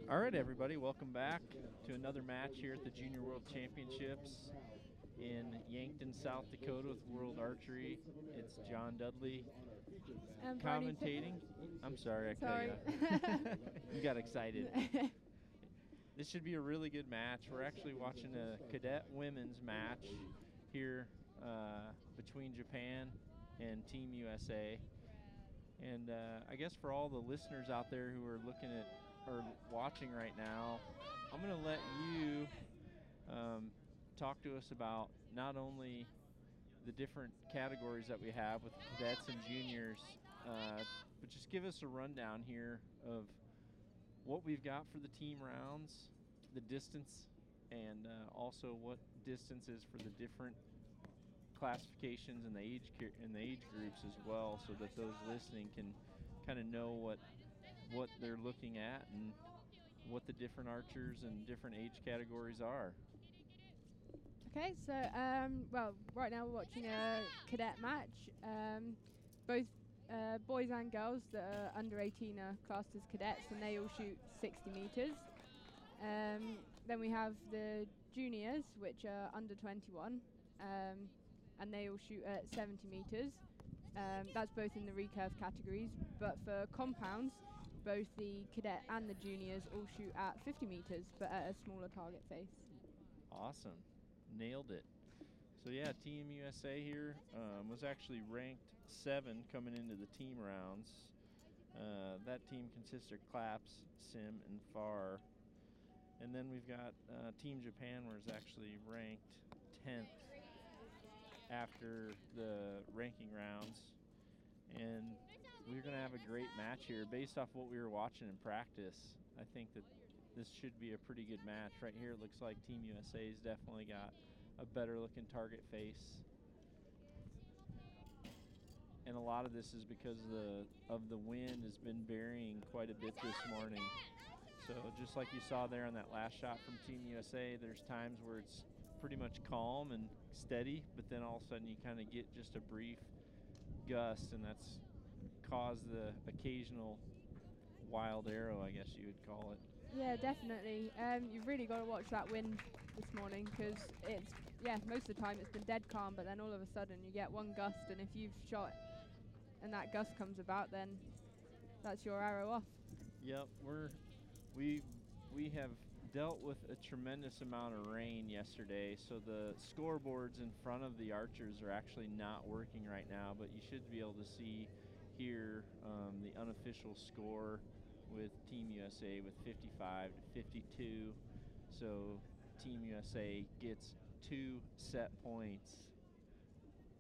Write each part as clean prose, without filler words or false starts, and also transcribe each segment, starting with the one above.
All right, everybody, welcome back to another match here at the Junior World Championships in Yankton, South Dakota with World Archery. It's John Dudley commentating. I'm sorry, I cut you. You got excited. This should be a really good match. We're actually watching a cadet women's match here between Japan and Team USA. And I guess for all the listeners out there who are looking at or watching right now, I'm going to let you talk to us about not only the different categories that we have with cadets and juniors, but just give us a rundown here of what we've got for the team rounds, the distance, and also what distance is for the different classifications and the age groups as well, so that those listening can kind of know what they're looking at and what the different archers and different age categories are. Okay, so well, right now we're watching a cadet match. Both boys and girls that are under 18 are classed as cadets, and they all shoot 60 meters. Then we have the juniors, which are under 21, and they all shoot at 70 meters. That's both in the recurve categories, but for compounds, both the cadet and the juniors all shoot at 50 meters, but at a smaller target face. Awesome. Nailed it. So yeah, Team USA here was actually ranked 7 coming into the team rounds. That team consists of Claps, Sim, and Farr. And then we've got Team Japan, where it's actually ranked 10th after the ranking rounds. And we're going to have a great match here based off what we were watching in practice. I think that this should be a pretty good match. Right here it looks like Team USA's definitely got a better looking target face. And a lot of this is because of the wind has been varying quite a bit this morning. So just like you saw there on that last shot from Team USA, there's times where it's pretty much calm and steady, but then all of a sudden you kind of get just a brief gust, and that's caused the occasional wild arrow, I guess you would call it. Yeah, definitely. You've really got to watch that wind this morning, because it's, most of the time it's been dead calm, but then all of a sudden you get one gust, and if you've shot and that gust comes about, then that's your arrow off. Yep, we have dealt with a tremendous amount of rain yesterday, so the scoreboards in front of the archers are actually not working right now, but you should be able to see here the unofficial score with Team USA with 55 to 52. So Team USA gets 2 set points.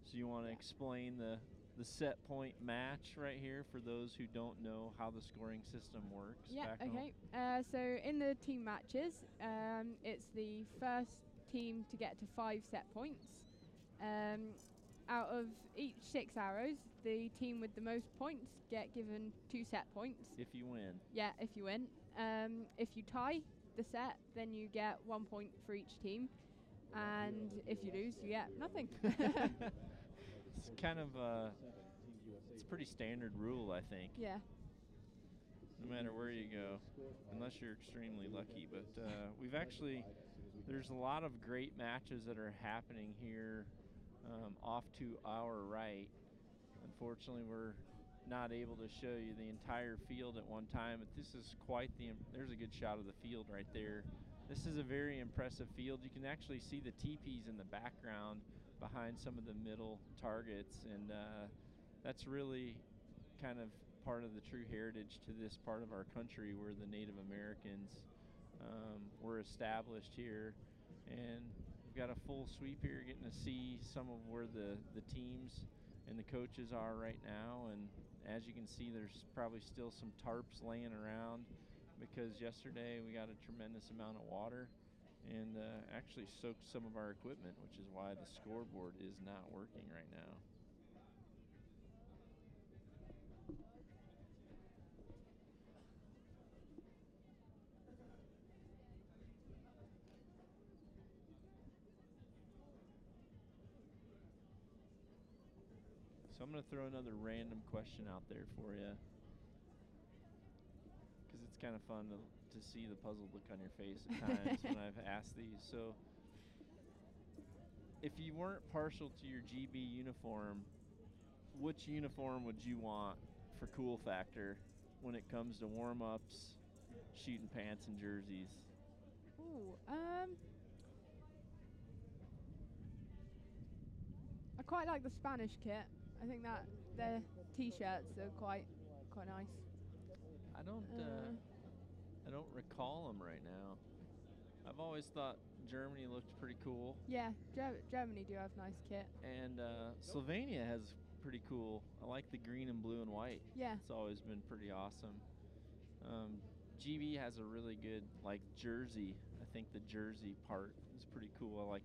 So you want to explain the set point match right here for those who don't know how the scoring system works? Yeah, okay. So in the team matches, it's the first team to get to 5 set points. Out of each 6 arrows, the team with the most points get given 2 set points. If you win. Yeah, if you win. If you tie the set, then you get 1 point for each team. And if you lose, you get nothing. It's kind of it's a pretty standard rule, I think. Yeah. No matter where you go, unless you're extremely lucky. But there's a lot of great matches that are happening here off to our right. Unfortunately, we're not able to show you the entire field at one time, but this is there's a good shot of the field right there. This is a very impressive field. You can actually see the teepees in the background behind some of the middle targets, and that's really kind of part of the true heritage to this part of our country, where the Native Americans were established here. And we've got a full sweep here, getting to see some of where the teams and the coaches are right now. And as you can see, there's probably still some tarps laying around, because yesterday we got a tremendous amount of water and actually soaked some of our equipment, which is why the scoreboard is not working right now. So I'm going to throw another random question out there for you, because it's kind of fun to see the puzzled look on your face at times when I've asked these. So if you weren't partial to your GB uniform, which uniform would you want for cool factor when it comes to warm-ups, shooting pants, and jerseys? Ooh, I quite like the Spanish kit. I think that their t-shirts are quite nice. I don't recall them right now. I've always thought Germany looked pretty cool. Yeah, Germany do have nice kit. And Slovenia has pretty cool. I like the green and blue and white. Yeah. It's always been pretty awesome. GB has a really good jersey. I think the jersey part is pretty cool. I like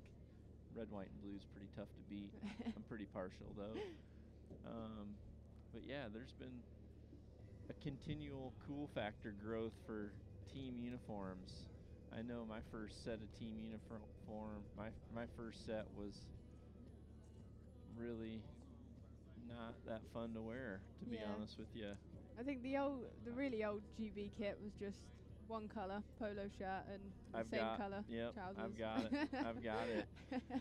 red, white, and blue is pretty tough to beat. I'm pretty partial though. But yeah, there's been a continual cool factor growth for team uniforms. I know my first set of team uniform, my first set was really not that fun to wear, to be honest with you. I think the really old GB kit was just one color, polo shirt and the same color trousers. I've got it. I've got it.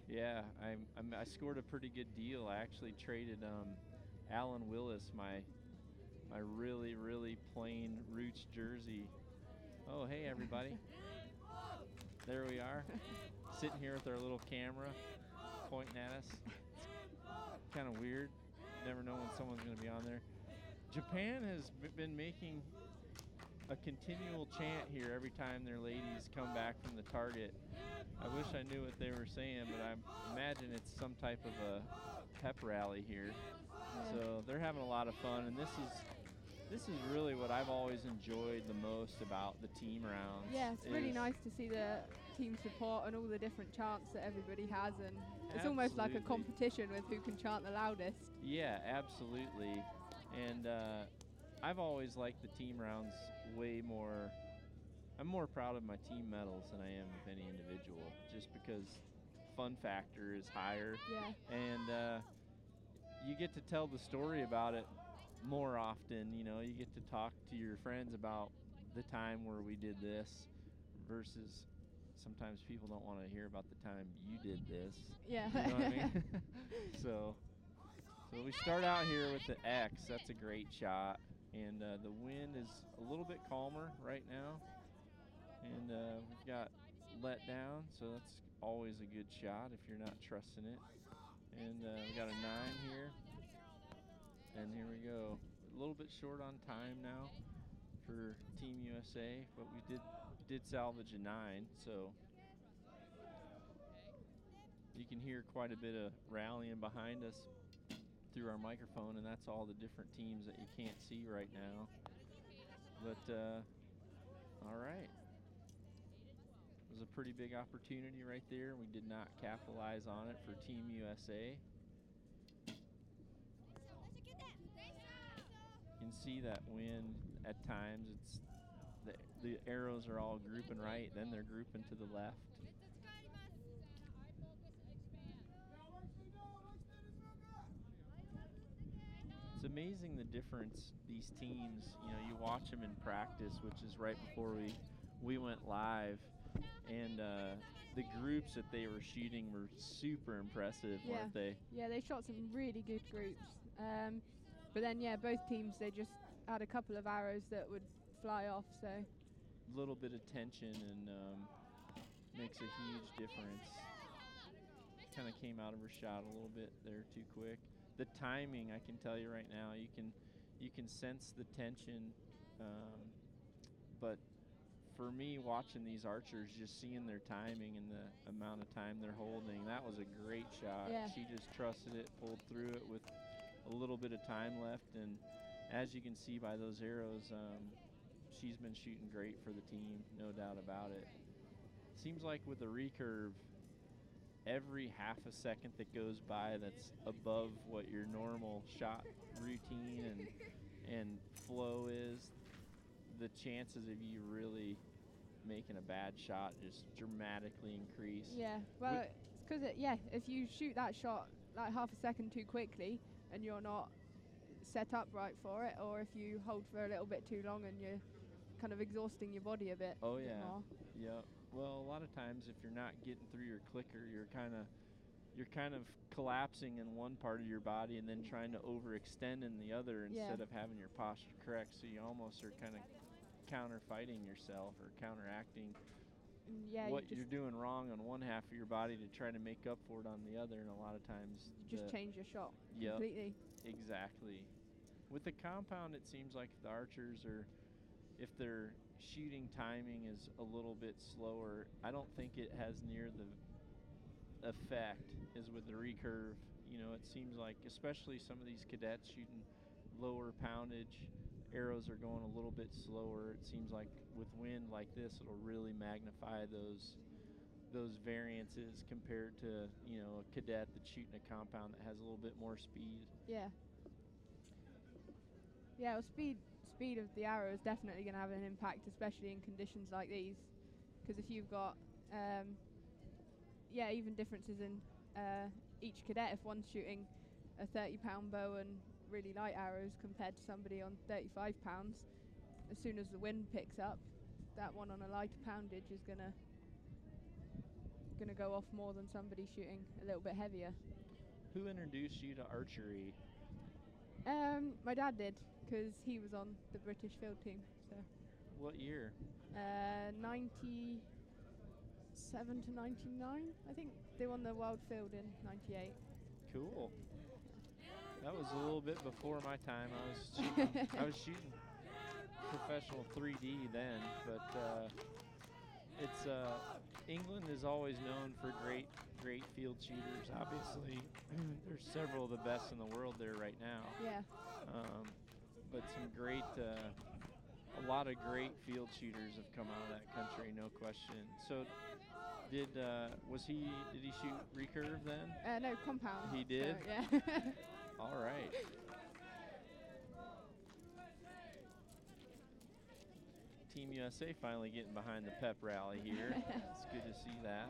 Yeah, I scored a pretty good deal. I actually traded Alan Willis my really, really plain Roots jersey. Oh, hey everybody. There we are, sitting here with our little camera pointing at us. It's kind of weird. Never know when someone's going to be on there. Japan has been making a continual chant here every time their ladies come back from the target. I wish I knew what they were saying, but I imagine it's some type of a pep rally here. So they're having a lot of fun, and this is really what I've always enjoyed the most about the team rounds. Yeah, it's really nice to see the team support and all the different chants that everybody has, and it's almost like a competition with who can chant the loudest. Yeah, absolutely. And I've always liked the team rounds way more. I'm more proud of my team medals than I am of any individual, just because fun factor is higher. Yeah. And you get to tell the story about it more often. You know, you get to talk to your friends about the time where we did this, versus sometimes people don't want to hear about the time you did this. Yeah. You know what I mean? So we start out here with the X. That's a great shot. And the wind is a little bit calmer right now. And we've got let down, so that's always a good shot if you're not trusting it. And we got a 9 here. And here we go. A little bit short on time now for Team USA, but we did salvage a 9, so you can hear quite a bit of rallying behind us through our microphone, and that's all the different teams that you can't see right now. But all right, it was a pretty big opportunity right there. We did not capitalize on it for Team USA. You can see that wind at times. It's the arrows are all grouping right, then they're grouping to the left. It's amazing the difference these teams, you know, you watch them in practice, which is right before we went live, and the groups that they were shooting were super impressive, weren't they? Yeah, they shot some really good groups. But then, both teams, they just had a couple of arrows that would fly off, so. A little bit of tension and makes a huge difference. Kind of came out of her shot a little bit there too quick. The timing, I can tell you right now, you can sense the tension, but for me, watching these archers, just seeing their timing and the amount of time they're holding, that was a great shot. Yeah. She just trusted it, pulled through it with a little bit of time left, and as you can see by those arrows, she's been shooting great for the team, no doubt about it. Seems like with the recurve, every half a second that goes by that's above what your normal shot routine and flow is, the chances of you really making a bad shot just dramatically increase. Yeah, well, it's because if you shoot that shot like half a second too quickly and you're not set up right for it, or if you hold for a little bit too long and you're kind of exhausting your body a bit. Oh, a bit yeah. more. Yep. Well, a lot of times if you're not getting through your clicker, you're kind of collapsing in one part of your body and then trying to overextend in the other instead of having your posture correct. So you almost are kind of counter-fighting yourself or counteracting what you're doing wrong on one half of your body to try to make up for it on the other. And a lot of times you just change your shot completely. Exactly. With the compound, it seems like the archers are, if their shooting timing is a little bit slower, I don't think it has near the effect as with the recurve. You know, it seems like, especially some of these cadets shooting lower poundage, arrows are going a little bit slower. It seems like with wind like this, it'll really magnify those variances compared to, you know, a cadet that's shooting a compound that has a little bit more speed. Yeah. Yeah, well, speed of the arrow is definitely going to have an impact, especially in conditions like these. Because if you've got, even differences in each cadet, if one's shooting a 30-pound bow and really light arrows compared to somebody on 35 pounds, as soon as the wind picks up, that one on a lighter poundage is gonna go off more than somebody shooting a little bit heavier. Who introduced you to archery? My dad did, because he was on the British field team. So. What year? 97 to 99, I think. They won the world field in 98. Cool. That was a little bit before my time. I was shooting professional 3D then, but it's England is always known for great field shooters. Obviously, there's several of the best in the world there right now. Yeah. But a lot of great field shooters have come out of that country, no question. So, did he shoot recurve then? No, compound. He did? So, yeah. All right. Team USA finally getting behind the pep rally here. It's good to see that.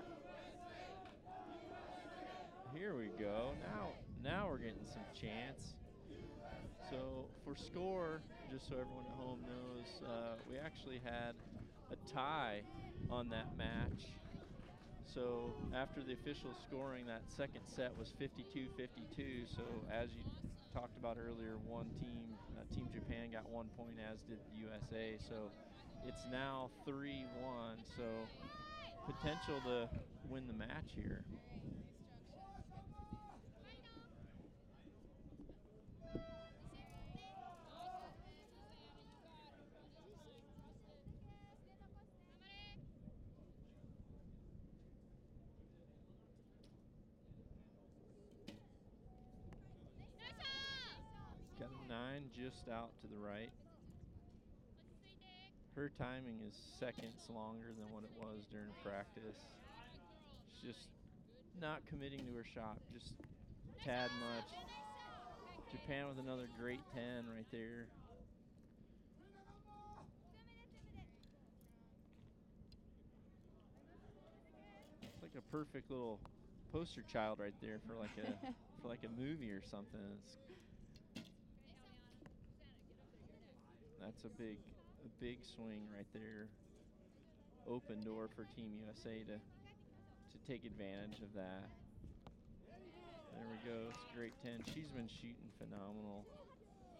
Here we go. Now we're getting some chance. So for score, just so everyone at home knows, we actually had a tie on that match. So after the official scoring, that second set was 52-52. So as you talked about earlier, one team, Team Japan got 1 point, as did the USA. So it's now 3-1. So potential to win the match here. Got a 9 just out to the right. Her timing is seconds longer than what it was during practice. She's just not committing to her shot, just a tad much. Japan with another great 10 right there. It's like a perfect little poster child right there for like a movie or something. That's a big swing right there. Open door for Team USA to take advantage of that. There we go. It's a great 10. She's been shooting phenomenal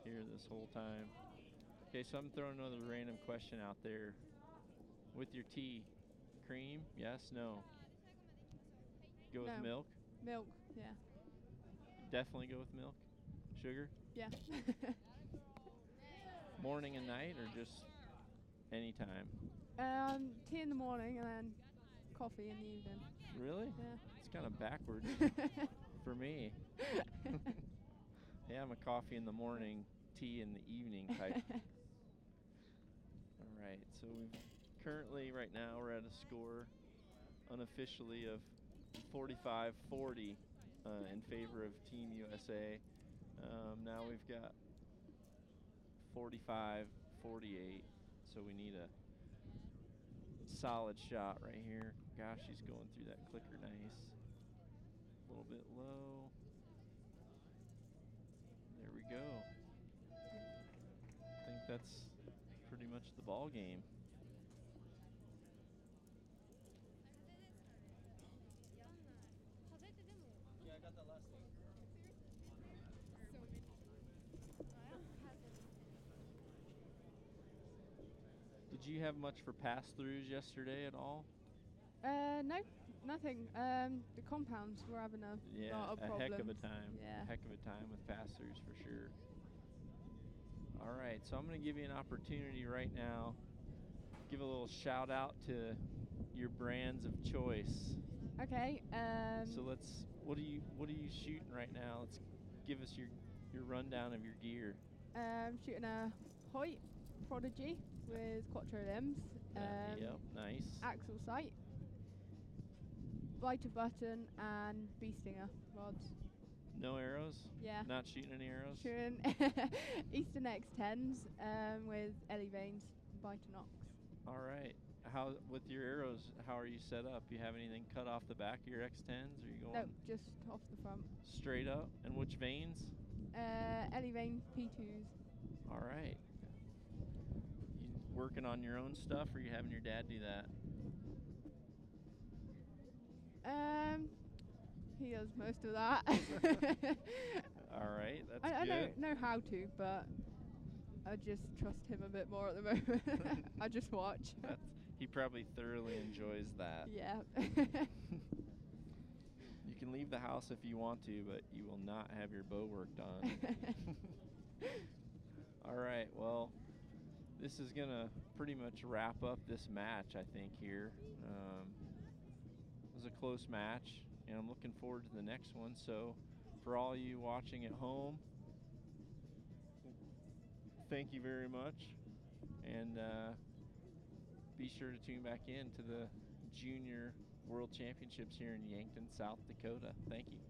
here this whole time. Okay, so I'm throwing another random question out there. With your tea, cream? Yes, no? Go with milk? Milk, yeah. Definitely go with milk? Sugar? Yeah. Morning and night, or just anytime? Tea in the morning and then coffee in the evening. Really? Yeah. It's kind of backwards for me. Yeah, I'm a coffee in the morning, tea in the evening type. All right, so currently right now we're at a score unofficially of 45-40 in favor of Team USA. Now we've got 45-48, so we need a solid shot right here. Gosh, she's going through that clicker nice. A little bit low. There we go. I think that's pretty much much the ball game. Yeah, I got that last thing. Did you have much for pass-throughs yesterday at all? No, nothing. The compounds were having a lot of a problems. heck of a time. Yeah. A heck of a time with pass-throughs for sure. All right, so I'm going to give you an opportunity right now. Give a little shout out to your brands of choice. Okay. So what are you shooting right now? Let's give us your rundown of your gear. Shooting a Hoyt Prodigy with quattro limbs. Yep, nice. Axle sight, lighter button, and bee stinger rods. No arrows? Yeah. Not shooting any arrows? Shooting Eastern X10s with Ellie Vanes, Bitanox. All right. How with your arrows? How are you set up? You have anything cut off the back of your X10s? Or you going? No, just off the front. Straight up. And which veins? Ellie Vane P2s. All right. You working on your own stuff, or you having your dad do that? He does most of that. All right, that's I good. don't know how to, but I just trust him a bit more at the moment. I just watch. He probably thoroughly enjoys that. Yeah. You can leave the house if you want to, but you will not have your bow work done. All right, well, this is going to pretty much wrap up this match, I think, here. It was a close match, and I'm looking forward to the next one. So for all you watching at home, thank you very much. And be sure to tune back in to the Junior World Championships here in Yankton, South Dakota. Thank you.